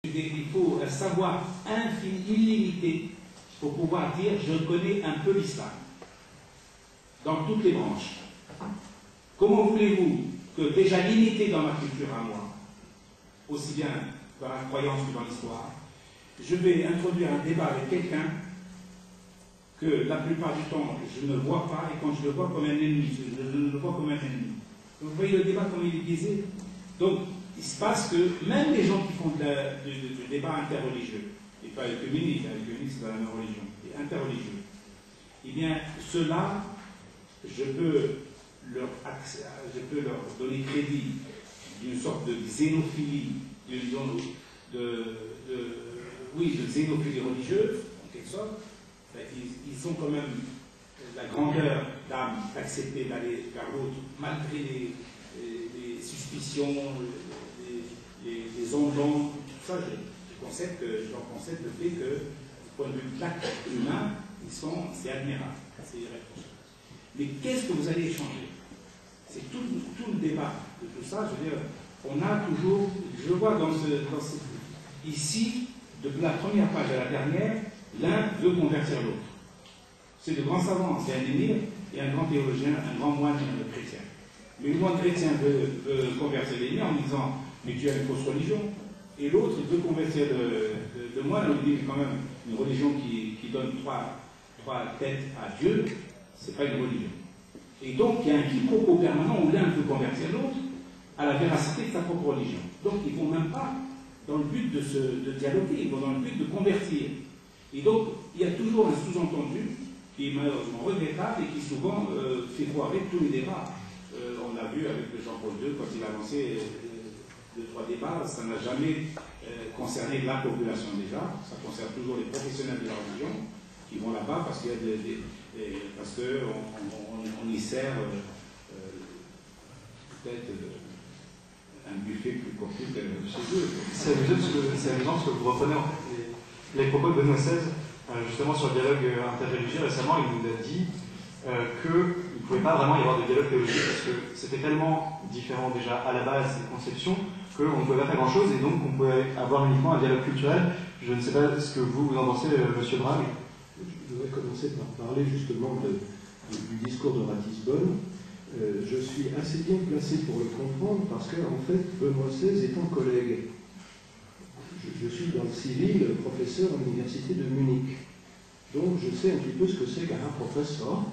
Il faut un savoir illimité pour pouvoir dire je connais un peu l'islam, dans toutes les branches. Comment voulez-vous que, déjà limité dans ma culture à moi, aussi bien dans la croyance que dans l'histoire, je vais introduire un débat avec quelqu'un que la plupart du temps je ne vois pas, et quand je le vois comme un ennemi, je le vois comme un ennemi. Donc, vous voyez le débat comme il est biaisé. Donc il se passe que même les gens qui font du débat interreligieux, et pas œcuménique, c'est dans la même religion, et interreligieux, eh bien ceux-là, je peux leur donner crédit d'une sorte de xénophilie, de xénophilie religieuse, en quelque sorte. Ils ont quand même la grandeur d'âme d'accepter d'aller vers l'autre, malgré les suspicions, les onglons, tout ça, j'en concède le fait que, du point de vue de l'acte humain, c'est admirable, c'est irréprochable. Mais qu'est-ce que vous allez échanger? C'est tout le débat de tout ça. Je veux dire, on a toujours, je vois ici, depuis la première page à la dernière, l'un veut convertir l'autre. C'est de grands savants, c'est un émir et un grand théologien, un grand moine chrétien. Mais le moine chrétien veut convertir l'émir en disant mais tu as une fausse religion. Et l'autre veut convertir le moine en lui dit mais quand même une religion qui donne trois têtes à Dieu, c'est pas une religion. Et donc il y a un quiproquo permanent où l'un veut convertir l'autre à la véracité de sa propre religion. Donc ils ne vont même pas dans le but de dialoguer, ils vont dans le but de convertir. Et donc il y a toujours un sous-entendu qui est malheureusement regrettable et qui souvent fait foirer tous les débats. On l'a vu avec Jean-Paul II quand il a lancé 2-3 débats, ça n'a jamais concerné la population déjà, ça concerne toujours les professionnels de la religion qui vont là-bas parce qu'on y sert peut-être un buffet plus copieux que chez eux. C'est amusant parce que vous reprenez en fait les propos de Benoît XVI justement sur le dialogue interreligieux. Récemment, il nous a dit qu'il ne pouvait pas vraiment y avoir de dialogue théologique parce que c'était tellement différent déjà à la base des conceptions qu'on ne pouvait pas faire grand-chose et donc on pouvait avoir uniquement un dialogue culturel. Je ne sais pas ce que vous en pensez, Monsieur Brague. Je voudrais commencer par parler justement du discours de Ratisbonne. Je suis assez bien placé pour le comprendre parce que, en fait, Benoît XVI est un collègue. Je suis dans le civil professeur à l'université de Munich. Donc je sais un petit peu ce que c'est qu'un professeur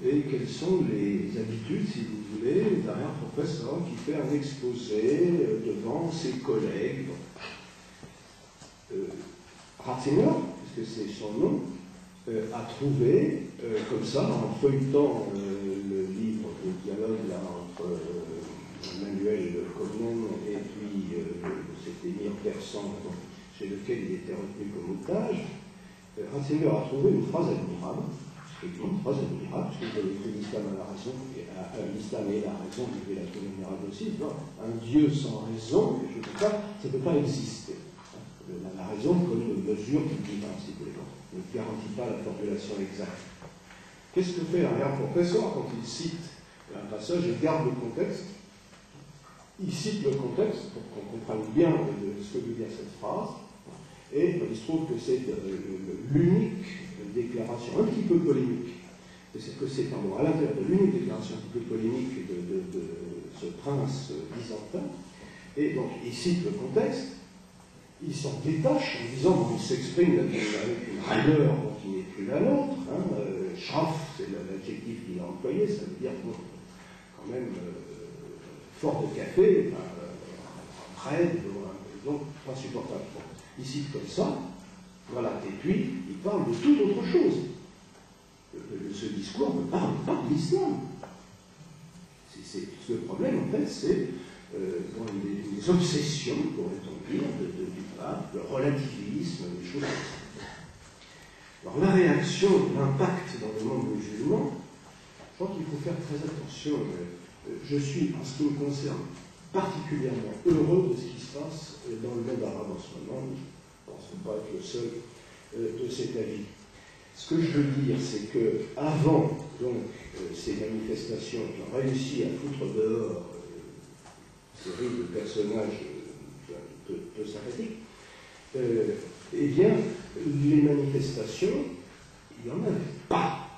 et quelles sont les habitudes, si vous voulez, d'un professeur qui fait un exposé devant ses collègues. Ratzinger, puisque c'est son nom, a trouvé, comme ça, en feuilletant le livre de dialogue là, entre Emmanuel Comnène et puis cet émir persan chez lequel il était retenu comme otage, Ratzinger a trouvé une phrase admirable, parce que l'islam a la raison, l'islam est la raison, je vais la trouver admirable aussi, un Dieu sans raison, ça ne peut pas exister. La raison comme une mesure du divin, si vous voulez, ne garantit pas la formulation exacte. Qu'est-ce que fait un professeur quand il cite un passage et garde le contexte? Il cite le contexte pour qu'on comprenne bien ce que veut dire cette phrase, et il se trouve que c'est l'unique déclaration un petit peu polémique, à l'intérieur de l'unique déclaration un petit peu polémique de ce prince byzantin, et donc il cite le contexte, il s'en détache en disant qu'il s'exprime avec une rigueur qui n'est plus la nôtre, schraff, c'est l'adjectif qu'il a employé, ça veut dire quand même fort de café, raide, donc pas supportable. Il cite comme ça, voilà, et puis il parle de toute autre chose. Ce discours ne parle pas de l'islam. Le problème, en fait, c'est les obsessions, pourrait-on dire, du pape, le relativisme, des choses comme ça. Alors la réaction, l'impact dans le monde musulman, je crois qu'il faut faire très attention. Je suis, en ce qui me concerne, particulièrement heureux de ce qui se passe dans le monde arabe en ce moment. Je ne pense pas être le seul de cet avis. Ce que je veux dire, c'est que avant ces manifestations qui ont réussi à foutre dehors une série de personnages peu sympathiques, eh bien, les manifestations, il n'y en avait pas.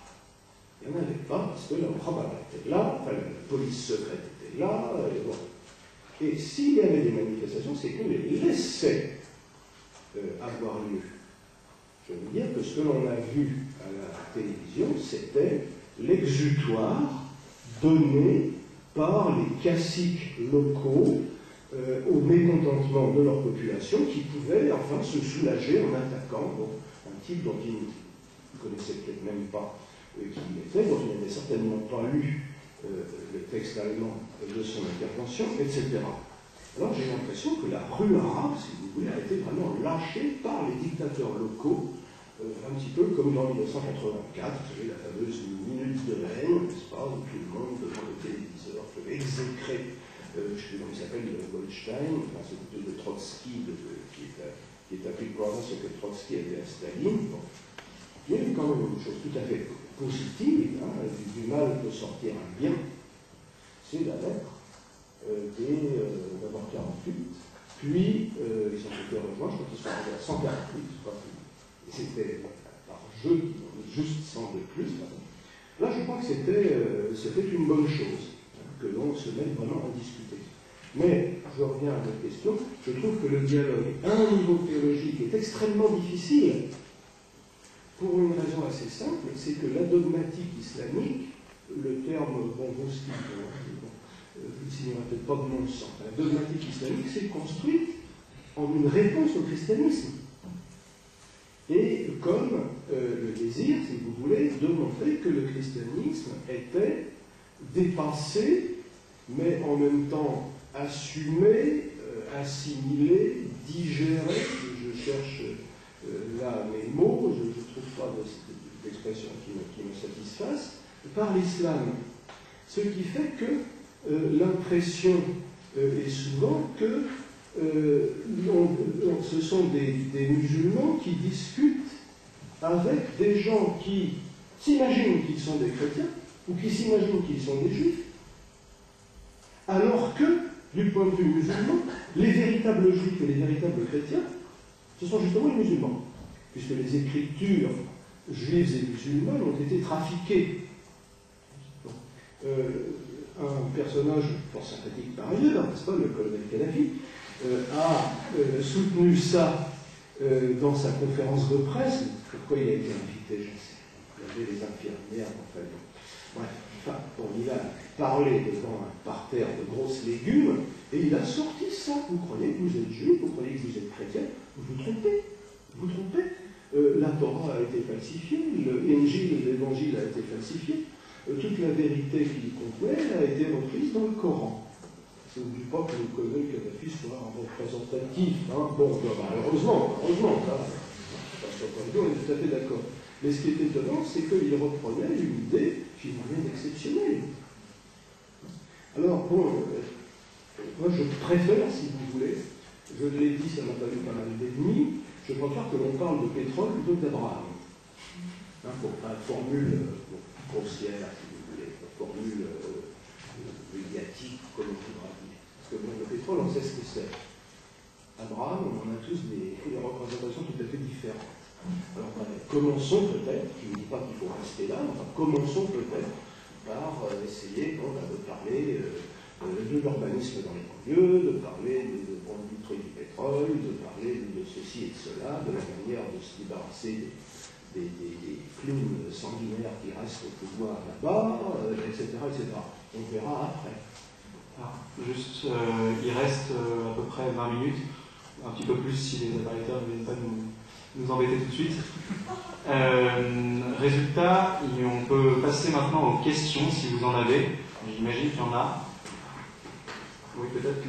Il n'y en avait pas parce que la Brabant était là, enfin, la police secrète était là. Bon. Et s'il y avait des manifestations, c'est qu'on les laissait avoir lieu. Je veux dire que ce que l'on a vu à la télévision, c'était l'exutoire donné par les caciques locaux au mécontentement de leur population qui pouvaient enfin se soulager en attaquant un type dont ils ne connaissaient peut-être même pas qui il était, dont ils n'avaient certainement pas lu le texte allemand de son intervention, etc. Alors j'ai l'impression que la rue arabe, si vous voulez, a été vraiment lâchée par les dictateurs locaux, un petit peu comme dans 1984, vous savez, la fameuse minute de haine, n'est-ce pas, où tout le monde devant le téléviseur peut exécrer, je ne sais pas comment il s'appelle, Goldstein, enfin, c'est plutôt de Trotsky, qui est appelé pour ce que Trotsky avait à Staline. Bon. Il y a quand même une chose tout à fait positive, hein, du mal peut sortir un bien, c'est la lettre d'abord 48, puis ils ont été rejoints, je crois qu'ils sont arrivés à 148, je crois, et c'était par jeu, juste 100 de plus. Là, je crois que c'était une bonne chose, hein, que l'on se mette vraiment à discuter. Mais, je reviens à votre question, je trouve que le dialogue à un niveau théologique est extrêmement difficile, pour une raison assez simple, c'est que la dogmatique islamique, le terme bonbonski, il ne signera peut-être pas de mon sens, la dogmatique islamique s'est construite en une réponse au christianisme. Et comme le désir, si vous voulez, de montrer que le christianisme était dépassé, mais en même temps assumé, assimilé, digéré, je cherche là mes mots, je ne trouve pas d'expression qui me satisfasse, par l'islam. Ce qui fait que l'impression est souvent que ce sont des musulmans qui discutent avec des gens qui s'imaginent qu'ils sont des chrétiens ou qui s'imaginent qu'ils sont des juifs, alors que, du point de vue musulman, les véritables juifs et les véritables chrétiens, ce sont justement les musulmans, puisque les écritures juives et musulmanes ont été trafiquées. Un personnage fort sympathique par ailleurs, n'est-ce pas, le colonel Kadhafi, a soutenu ça dans sa conférence de presse. Pourquoi il a été invité, je sais. Il y avait les infirmières, enfin. Bref, enfin, bon, il a parlé devant un parterre de grosses légumes, et il a sorti ça. Vous croyez que vous êtes juif, vous croyez que vous êtes chrétien, vous vous trompez. Vous trompez. La Torah a été falsifiée, l'évangile a été falsifié, toute la vérité qu'il contenait a été reprise dans le Coran. Je n'oublie pas que le colonel Kadhafi soit un représentatif. Hein. Bon, heureusement, là, parce qu'on est tout à fait d'accord. Mais ce qui est étonnant, c'est qu'il reprenait une idée finalement exceptionnelle. Alors, bon, moi je préfère, si vous voulez, je l'ai dit, ça m'a valu pas mal d'ennemis, je préfère que l'on parle de pétrole plutôt que d'Abraham. Hein, pour une formule grossière, si vous voulez, une formule médiatique, comme on pourra dire. Parce que bon, le pétrole, on sait ce que c'est. Abraham, on en a tous des représentations tout à fait différentes. Alors, commençons peut-être, je ne dis pas qu'il faut rester là, enfin, commençons peut-être par essayer de parler de l'urbanisme dans les banlieues, de parler de l'industrie du pétrole, de parler de ceci et de cela, de la manière de se débarrasser des clowns sanguinaires qui restent au pouvoir là-bas, etc., etc. On verra après. Alors, juste, il reste à peu près 20 minutes, un petit peu plus si les appariateurs ne viennent pas nous embêter tout de suite. Résultat, on peut passer maintenant aux questions si vous en avez. J'imagine qu'il y en a. Oui, peut-être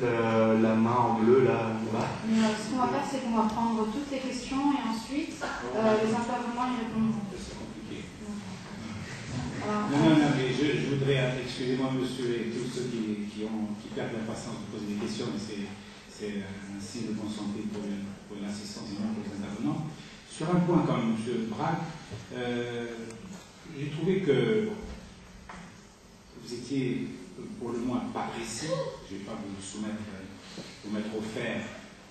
la main en bleu là. Ce qu'on va faire, c'est qu'on va prendre toutes les questions et ensuite les intervenants y répondront. C'est compliqué. Non, mais je voudrais, excusez-moi monsieur et tous ceux qui perdent la patience de poser des questions, mais c'est un signe de bonne santé pour l'assistance et non pour les intervenants. Sur un point comme M. Braque, j'ai trouvé que vous étiez pour le moins pas précis. Je ne vais pas vous mettre au fer,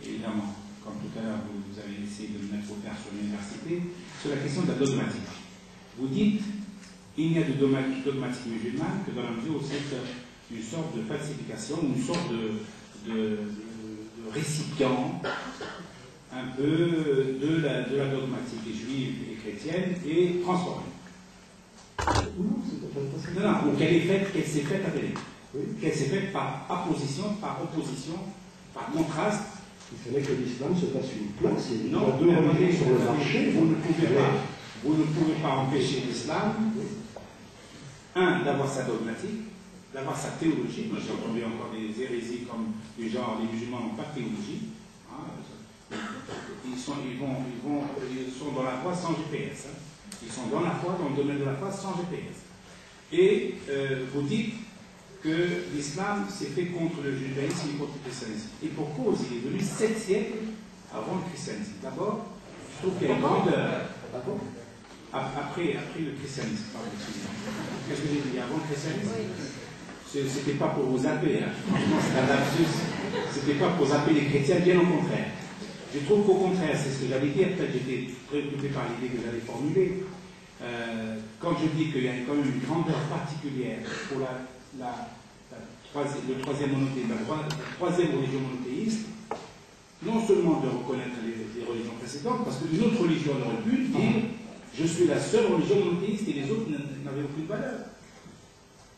évidemment, comme tout à l'heure vous avez essayé de mettre au clair sur l'université, sur la question de la dogmatique. Vous dites il n'y a de dogmatique musulmane que dans la mesure où c'est une sorte de falsification, une sorte de récipient un peu de la dogmatique juive et chrétienne et transformée. Non, qu'elle s'est faite avec. Oui. Qu'elle s'est faite par opposition, par contraste. Il fallait que l'islam se fasse une place. Il y a deux religions sur le marché. Vous ne pouvez pas empêcher l'islam, d'avoir sa dogmatique, d'avoir sa théologie. Moi, j'ai entendu encore des hérésies comme les musulmans n'ont pas de théologie. Ils sont dans la foi sans GPS. Ils sont dans la foi, dans le domaine de la foi sans GPS. Et vous dites que l'islam s'est fait contre le judaïsme et contre le christianisme. Et pour cause, il est venu 7 siècles avant le christianisme. D'abord, je trouve qu'il y a une grandeur. Après le christianisme, qu'est-ce que j'ai dit avant le christianisme? C'était pas pour vous zapper, franchement c'est un lapsus. C'était pas pour zapper les chrétiens, bien au contraire. Je trouve qu'au contraire, c'est ce que j'allais dire, peut-être j'étais préoccupé par l'idée que j'allais formuler. Quand je dis qu'il y a quand même une grandeur particulière pour le troisième monothéisme, la troisième religion monothéiste, non seulement de reconnaître les religions précédentes, parce qu'une autre religion aurait pu dire je suis la seule religion monothéiste et les autres n'avaient aucune valeur.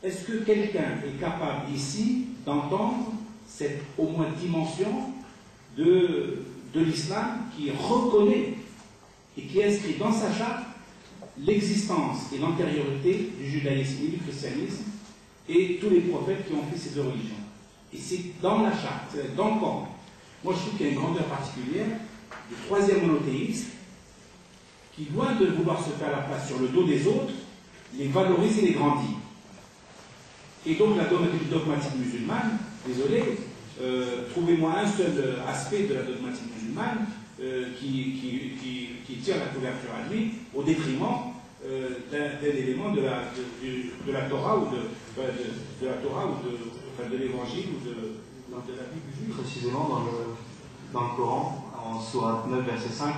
Est-ce que quelqu'un est capable ici d'entendre cette au moins dimension de l'islam qui reconnaît et qui inscrit dans sa charte l'existence et l'antériorité du judaïsme et du christianisme et tous les prophètes qui ont fait ces deux religions? Et c'est dans la charte, c'est dans le Coran. Moi je trouve qu'il y a une grandeur particulière du troisième monothéiste qui, loin de vouloir se faire la place sur le dos des autres, les valorise et les grandit. Et donc la dogmatique musulmane, désolé, trouvez-moi un seul aspect de la dogmatique musulmane qui tire la couverture à lui au détriment d'un élément de la Torah ou de l'évangile ou de la Bible juive. Précisément dans le Coran, en sourate 9, verset 5,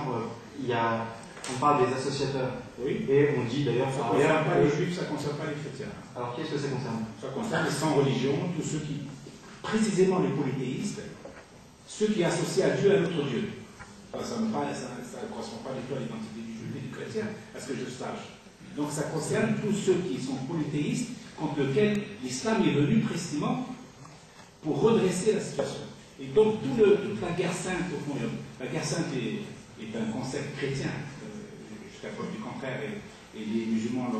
on parle des associateurs. Oui. Et on dit d'ailleurs ça ne concerne pas les juifs, ça ne concerne pas les chrétiens. Alors qu'est-ce que ça concerne? Ça concerne les 100 religions, tous ceux qui, précisément les polythéistes, ceux qui associent à Dieu un autre Dieu. Ça ne correspond pas du tout à l'identité du juif et du chrétien, à ce que je sache. Donc ça concerne tous ceux qui sont polythéistes, contre lesquels l'islam est venu précisément pour redresser la situation. Et donc toute la guerre sainte, au fond, la guerre sainte est un concept chrétien, jusqu'à preuve du contraire, et les musulmans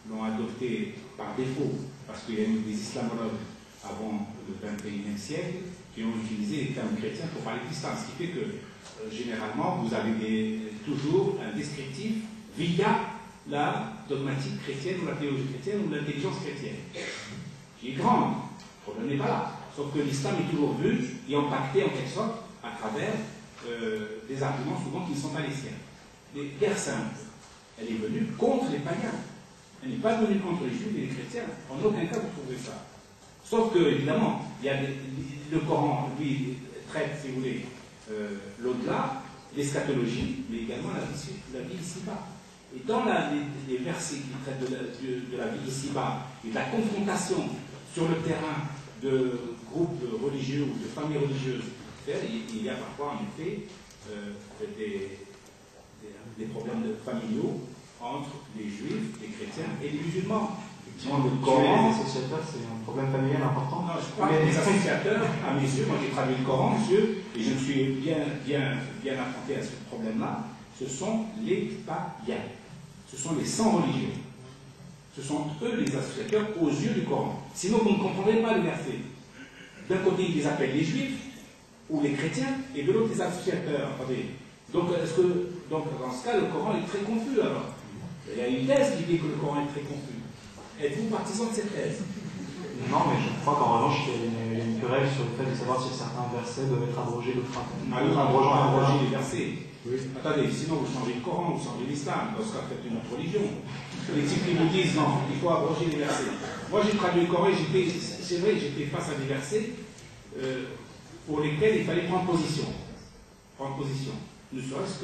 l'ont adopté par défaut, parce qu'il y a eu des islamologues avant le XXIe siècle qui ont utilisé les termes chrétiens pour parler d'islam, ce qui fait que généralement vous avez toujours un descriptif via la dogmatique chrétienne ou la théologie chrétienne ou l'intelligence chrétienne, qui est grande. Le problème n'est pas là. Sauf que l'islam est toujours vu et impacté en quelque sorte à travers des arguments souvent qui ne sont pas les siens. Les guerres saintes, elle est venue contre les païens. Elle n'est pas venue contre les juifs et les chrétiens. En aucun cas vous trouvez ça. Sauf que, évidemment, il y a le Coran, lui, traite, si vous voulez, l'au-delà, l'eschatologie, mais également la vie ici-bas. Et dans les versets qui traitent de la vie ici-bas et de la confrontation sur le terrain de groupes religieux ou de familles religieuses, il y a parfois en effet des problèmes familiaux entre les juifs, les chrétiens et les musulmans. Le Coran, les associateurs, c'est un problème familial important. Non, je crois que les associateurs, à mes yeux, moi j'ai traduit le Coran, monsieur, et je me suis bien affronté à ce problème-là, ce sont les païens. Ce sont les 100 religions. Ce sont eux les associateurs aux yeux du Coran. Sinon, vous ne comprendrez pas le verset. D'un côté, ils les appellent les juifs ou les chrétiens, et de l'autre, les associateurs. Attendez. Donc, dans ce cas, le Coran est très confus alors. Il y a une thèse qui dit que le Coran est très confus. Êtes-vous partisan de cette thèse? Non, mais je crois qu'en revanche, il y a une querelle sur le fait de savoir si certains versets doivent être abrogés, d'autres abroger les versets. Oui. Attendez, sinon vous changez le Coran, vous changez l'islam, dans ce cas faites une autre religion. Les types qui vous disent non, il faut abroger les versets. Moi j'ai traduit le Coran et j'étais face à des versets pour lesquels il fallait prendre position. prendre position. Ne serait-ce que